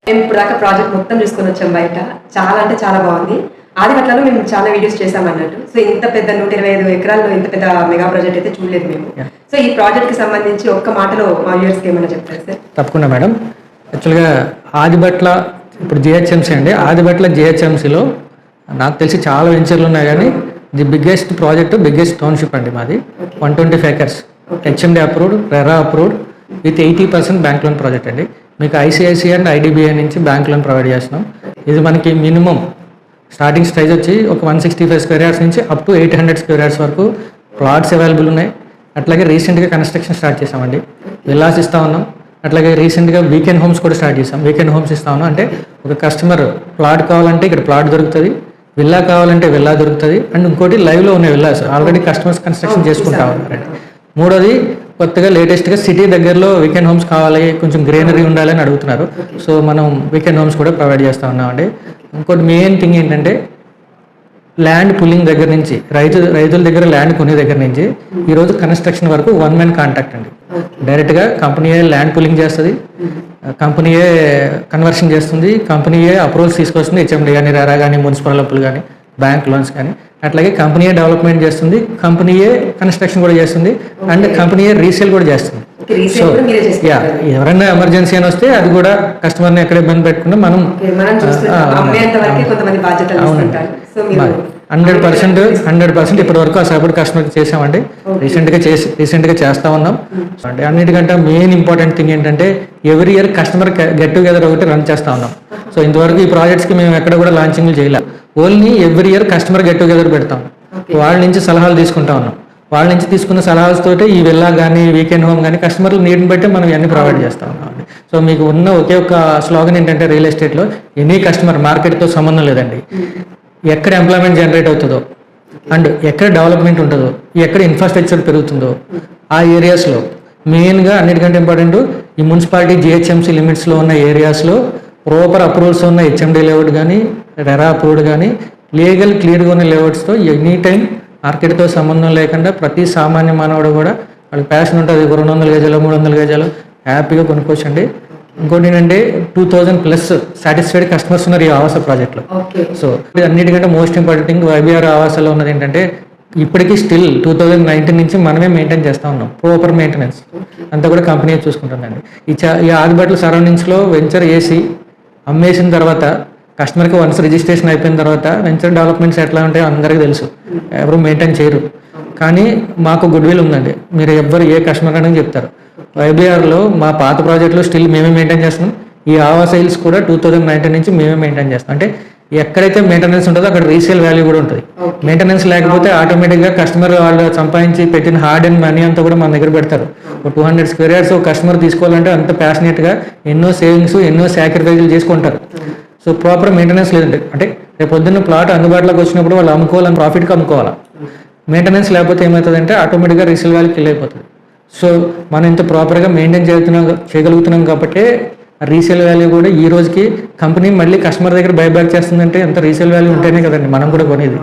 మేము ఇప్పుడు దాకా ప్రాజెక్ట్ మొత్తం చూసుకొని వచ్చాం బయట. చాలా అంటే చాలా బాగుంది. ఆదిపట్లలో మేము చాలా వీడియోస్ చేసామన్నట్టు. సో ఇంత పెద్ద 125 ఎకరాల్లో ఇంత పెద్ద మెగా ప్రాజెక్ట్ అయితే చూడలేదు మేము. సో ఈ ప్రాజెక్ట్ కి సంబంధించి ఒక్క మాటలో మా వ్యూవర్స్ కి ఏమైనా చెప్తారు సార్? తప్పకుండా మేడం. యాక్చువల్గా ఆదిపట్ల ఇప్పుడు జిహెచ్ఎంసీ అండి. ఆదిపట్ల జిహెచ్ఎంసీలో నాకు తెలిసి చాలా వెంచర్లు ఉన్నాయి, కానీ the biggest project, biggest township అండి మాది. 125 acres, HMD approved, RERA approved, with 80% bank loan project అండి. మీకు ఐసిఐసిఐ అండ్ ఐడిబిఐ నుంచి బ్యాంక్ లోన్ ప్రొవైడ్ చేస్తున్నాం. ఇది మనకి మినిమం స్టార్టింగ్ స్టేజ్ వచ్చి ఒక 165 square yards నుంచి అప్ టు 800 square yards వరకు ప్లాట్స్ అవైలబుల్ ఉన్నాయి. అట్లాగే రీసెంట్గా కన్స్ట్రక్షన్ స్టార్ట్ చేసామండి. విల్లాస్ ఇస్తా ఉన్నాం. అట్లాగే రీసెంట్గా వీకెండ్ హోమ్స్ కూడా స్టార్ట్ చేసాం. వీకెండ్ హోమ్స్ ఇస్తా ఉన్నాం. అంటే ఒక కస్టమర్ ప్లాట్ కావాలంటే ఇక్కడ ప్లాట్ దొరుకుతుంది, విల్లా కావాలంటే విల్లా దొరుకుతుంది. అండ్ ఇంకోటి లైవ్లో ఉన్న విల్లాస్ ఆల్రెడీ కస్టమర్స్ కన్స్ట్రక్షన్ చేసుకుంటా ఉన్నారండి. మూడోది కొత్తగా లేటెస్ట్గా సిటీ దగ్గరలో వీకెండ్ హోమ్స్ కావాలి, కొంచెం గ్రీనరీ ఉండాలని అడుగుతున్నారు. సో మనం వీకెండ్ హోమ్స్ కూడా ప్రొవైడ్ చేస్తూ ఉన్నామండి. ఇంకోటి మెయిన్ థింగ్ ఏంటంటే ల్యాండ్ పుల్లింగ్ దగ్గర నుంచి రైతుల దగ్గర ల్యాండ్ కొనే దగ్గర నుంచి ఈరోజు కన్స్ట్రక్షన్ వరకు వన్ మ్యాన్ కాంట్రాక్ట్ అండి. డైరెక్ట్గా కంపెనీయే ల్యాండ్ పుల్లింగ్ చేస్తుంది, కంపెనీయే కన్వర్షన్ చేస్తుంది, కంపెనీయే అప్రూవల్స్ తీసుకొస్తుంది. హెచ్ఎండి కానీ, రెరా కానీ, మున్సిపల్ అప్పులు కానీ, బ్యాంక్ లోన్స్ కానీ. అట్లాగే కంపెనీయే డెవలప్మెంట్ చేస్తుంది, కంపెనీయే కన్స్ట్రక్షన్ కూడా చేస్తుంది, అండ్ కంపెనీయే రీసేల్ కూడా చేస్తుంది. సో ఎవరైనా ఎమర్జెన్సీ అని వస్తే అది కూడా కస్టమర్ని ఎక్కడ ఇబ్బంది పెట్టకుండా మనం 100% ఇప్పటి వరకు సపోర్ట్ కస్టమర్కి చేసామండి. రీసెంట్గా చేస్తా ఉన్నాం. అంటే అన్నిటికంటే మెయిన్ ఇంపార్టెంట్ థింగ్ ఏంటంటే every year customer get together ఒకటి రన్ చేస్తా ఉన్నాం. సో ఇంతవరకు ఈ ప్రాజెక్ట్స్కి మేము ఎక్కడ కూడా లాంచింగ్లు చేయలే. Only every year customer get together పెడతాం. వాళ్ళ నుంచి సలహాలు తీసుకుంటా ఉన్నాం. వాళ్ళ నుంచి తీసుకున్న సలహాలతోటి ఈ విల్లా కానీ, వీకెండ్ హోమ్ కానీ కస్టమర్లు నీడ్ని బట్టి మనం ఇవన్నీ ప్రొవైడ్ చేస్తా ఉన్నాం. సో మీకు ఉన్న ఒకే ఒక స్లోగన్ ఏంటంటే రియల్ ఎస్టేట్లో ఎనీ కస్టమర్, మార్కెట్తో సంబంధం లేదండి. ఎక్కడ ఎంప్లాయ్మెంట్ జనరేట్ అవుతుందో అండ్ ఎక్కడ డెవలప్మెంట్ ఉంటుందో, ఎక్కడ ఇన్ఫ్రాస్ట్రక్చర్ పెరుగుతుందో ఆ ఏరియాస్లో మెయిన్గా అన్నిటికంటే ఇంపార్టెంట్ ఈ మున్సిపాలిటీ జిహెచ్ఎంసీ లిమిట్స్లో ఉన్న ఏరియాస్లో ప్రాపర్ అప్రూవల్స్ ఉన్న హెచ్ఎండి లేఅవుట్ కానీ, రెరా అప్రూవ్డ్ కానీ, లీగల్ క్లియర్గా ఉన్న లేఅవుట్స్తో ఎనీ టైం మార్కెట్తో సంబంధం లేకుండా ప్రతి సామాన్య మానవుడు కూడా వాళ్ళకి ప్యాషన్ ఉంటుంది. 200 గజాలు, 300 గజాలు హ్యాపీగా కొనుక్కోవచ్చండి. ఇంకోటి ఏంటంటే 2000+ సాటిస్ఫైడ్ కస్టమర్స్ ఉన్నారు ఈ ఆవాస ప్రాజెక్ట్లో. సో అన్నిటికంటే మోస్ట్ ఇంపార్టెంట్ థింగ్ వైబీఆర్ ఆవాసాలో ఉన్నది ఏంటంటే ఇప్పటికీ స్టిల్ 2019 నుంచి మనమే మెయింటైన్ చేస్తూ ఉన్నాం. ప్రాపర్ మెయింటెనెన్స్ అంతా కూడా కంపెనీ చూసుకుంటుందండి. ఈ ఆదిపట్ల సరౌండింగ్స్లో వెంచర్ ఏసీ అమ్మేసిన తర్వాత కస్టమర్కి వన్స్ రిజిస్ట్రేషన్ అయిపోయిన తర్వాత వెంచర్ డెవలప్మెంట్స్ ఎట్లా ఉంటాయో అందరికీ తెలుసు. ఎవరు మెయింటైన్ చేయరు, కానీ మాకు గుడ్ విల్ ఉందండి. మీరు ఎవ్వరు ఏ కస్టమర్ అని చెప్తారు. వైబీఆర్లో మా పాత ప్రాజెక్టులో స్టిల్ మేమే మెయింటైన్ చేస్తున్నాం. ఈ ఆవాస్ సేల్స్ కూడా 2019 నుంచి మేమే మెయింటైన్ చేస్తాం. అంటే ఎక్కడైతే మెయింటెనెన్స్ ఉంటుందో అక్కడ రీసేల్ వాల్యూ కూడా ఉంటుంది. మెయింటెనెన్స్ లేకపోతే ఆటోమేటిక్గా కస్టమర్ వాళ్ళు సంపాదించి పెట్టిన హార్డ్ అండ్ మనీ అంతా కూడా మన దగ్గర పెడతారు. 200 square yards కస్టమర్ తీసుకోవాలంటే అంత ప్యాషనేట్గా ఎన్నో సేవింగ్స్, ఎన్నో సాక్రిఫైజులు చేసుకుంటారు. సో ప్రాపర్ మెయింటెనెన్స్ లేదంటే అంటే రేపు పొద్దున్న ప్లాట్ అందుబాటులోకి వచ్చినప్పుడు వాళ్ళు అమ్ముకోవాలని ప్రాఫిట్గా అమ్ముకోవాలి. మెయింటెనెన్స్ లేకపోతే ఏమవుతుందంటే ఆటోమేటిక్గా రీసేల్ వాల్యూ కిల్ అయిపోతుంది. సో మనం ఇంత ప్రాపర్గా మెయింటైన్ చేయగలుగుతున్నాం కాబట్టి రీసేల్ వాల్యూ కూడా ఈ రోజుకి కంపెనీ మళ్ళీ కస్టమర్ దగ్గర బైబ్యాక్ చేస్తుందంటే ఎంత రీసేల్ వాల్యూ ఉంటేనే కదండి మనం కూడా కొనేది.